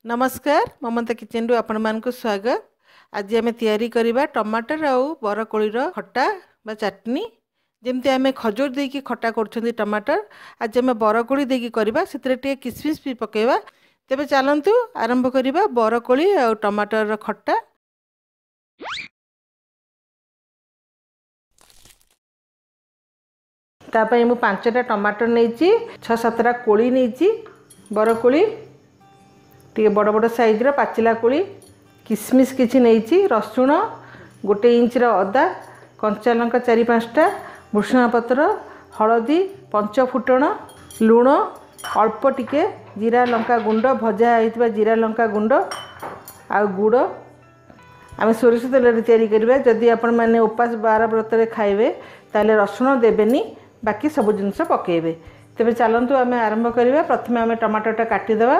नमस्कार ममता किचन रु आपण मानक स्वागत। आज आम तैयारी करवा टमाटर आउ बरकोली खट्टा बा चटनी। जमती आम खजूर देकी खट्टा कर टमाटर, आज आम बरकोली देकी करवा से किसमिस भी पकेवा। तेबे चलतु आरंभ करवा बरकोली आउ टमाटर खट्टा। तापाई मु 5टा टमाटर नहीं 6-7टा कोली नहीं बरकोली टे बड़ बड़ साइज पाचिला कोली किसमिस किसी नहीं रसुण 1 इंच अदा कंचा लंका 4-5टा भुसुंगा पत्र हलदी 5 फुटण लुण अल्प टिके जीरा लंका गुंड भजा होता जीरा लंका गुंड आ गुड़ आम सोरिष तेल तैयारी करवा। जदि आपण मैंने उपास 12 व्रत खाइबे ताले रसुण देबेनी बाकी सब जिनस पकेबे। तेबे चलतु आम आरंभ करवा। प्रथम आम टमाटरटा काटिदेवा।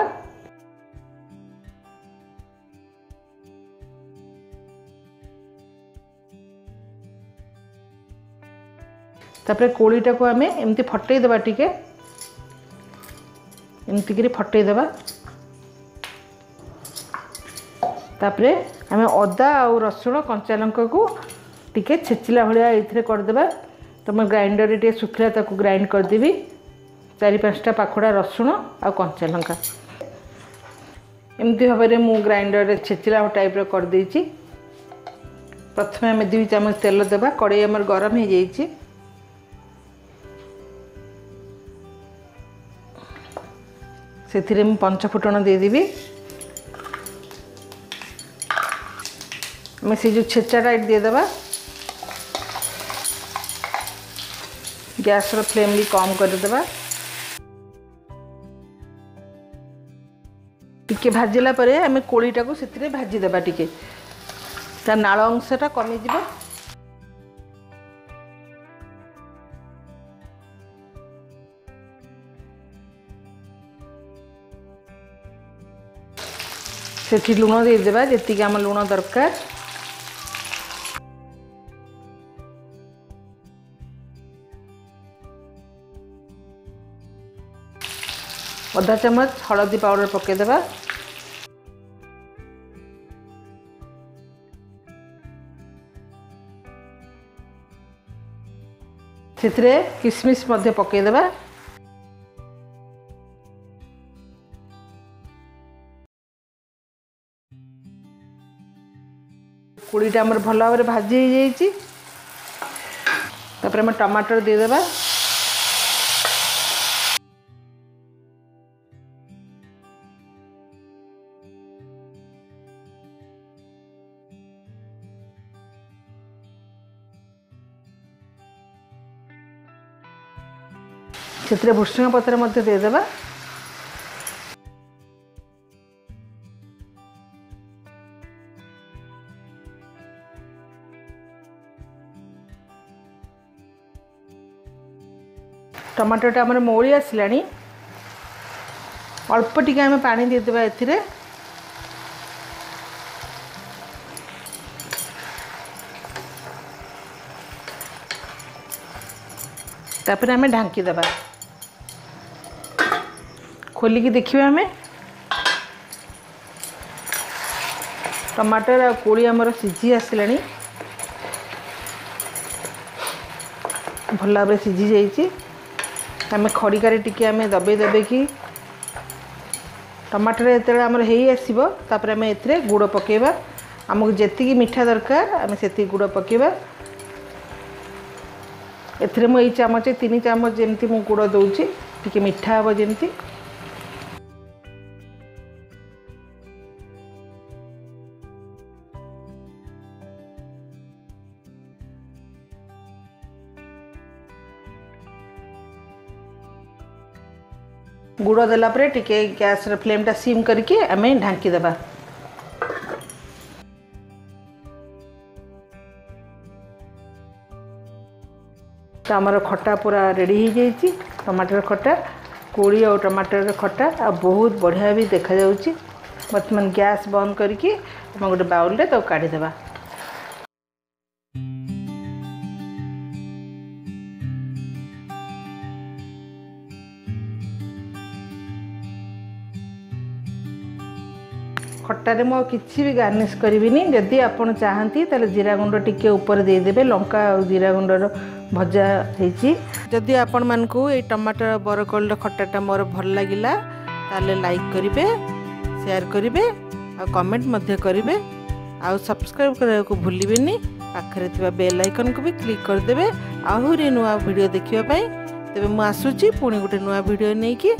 तापर कोलीटा को आम एमती फटईदेवा टिके एमती फटई देवा। तापर आम अदा आउ रसुण कंचा लंका को टिके छेचिला भाया ये करदेवा। तो मैं ग्राइंडर टे सुखला ताको ग्राइंड करदेवी। 4-5टा पाखुड़ा रसुण आ कंचा लंका एमती भाव में ग्राइंडर छेचिला टाइप कर देछि। प्रथम आम 2 चामच तेल देवा। कड़ाई आमर गरम हो जाइए। से मुझे 5 फुटण देदेवी। आम से जो छेचाटा देदेवा। गैस फ्लेम भी कम करदेवा। टिके भाजिला परे आम कोलीटा को से भाजीदेवा टिके ता नाल अंशटा कमिଯିବ। से लुण देदेवा जी आम लुण दरकार। आधा चामच हलदी पाउडर पकेदेवा। से किसमिस पकेदेवा। कोलीटा आमर भल भाव भाजी हो जाइए। तापर आम टमाटर देदेवा। से भुसुंगा पत्र देदेवा। टमाटरटा आमर मौली आसला। अल्प टिके आम पानी देदेवा एथिरे। तापर आम ढांकीदेवा। खोलिकी देखिए आम टमाटर आ कोली आमर सिझी आसला। भल भाव सिझी जाइए। आम खड़िकार टिके आम दबे देवे कि टमाटर जो आमर हो आसो तापर आम ए गुड़ पकेबा। आमको जी मीठा दरकार आम से गुड़ पकेबा। एथिरे मु 1 चामच 3 चामच जमती मु गुड़ दौची टिके मीठा हम जमती। गुड़ देला परे टिके गैस फ्लेमटा सिम करके आम ढांकीदेवा। तो आमर खट्टा पूरा रेडी हो जाइए। टमाटर खट्टा कोली और टमाटर खट्टा आ बहुत बढ़िया भी देखा जाउची। बर्तमान गैस बंद करके आम गोटे बाउल रे तो काढ़ीदेवा। खट्टारे मु किसी भी गार्निश करिविनी। जदि आपण चाहती ताले जीरा गुंड टिके ऊपर दे देबे। लंका और जीरा गुंडर भजा ହେଇଛି। जदि आपण मानकू ए टमाटर बरकोल्ड खट्टाटा मोर भल लागिला ताले लाइक करिवे, शेयर करिवे और कमेंट मध्य करिवे। आ सब्सक्राइब करने को भूलिबेनी। पाखरे थिबा बेल आइकन को भी क्लिक कर देबे आहुरी नुआ वीडियो देखिबा पई। तबे मु आसुची पुणी गोटे नुआ वीडियो नहीं कि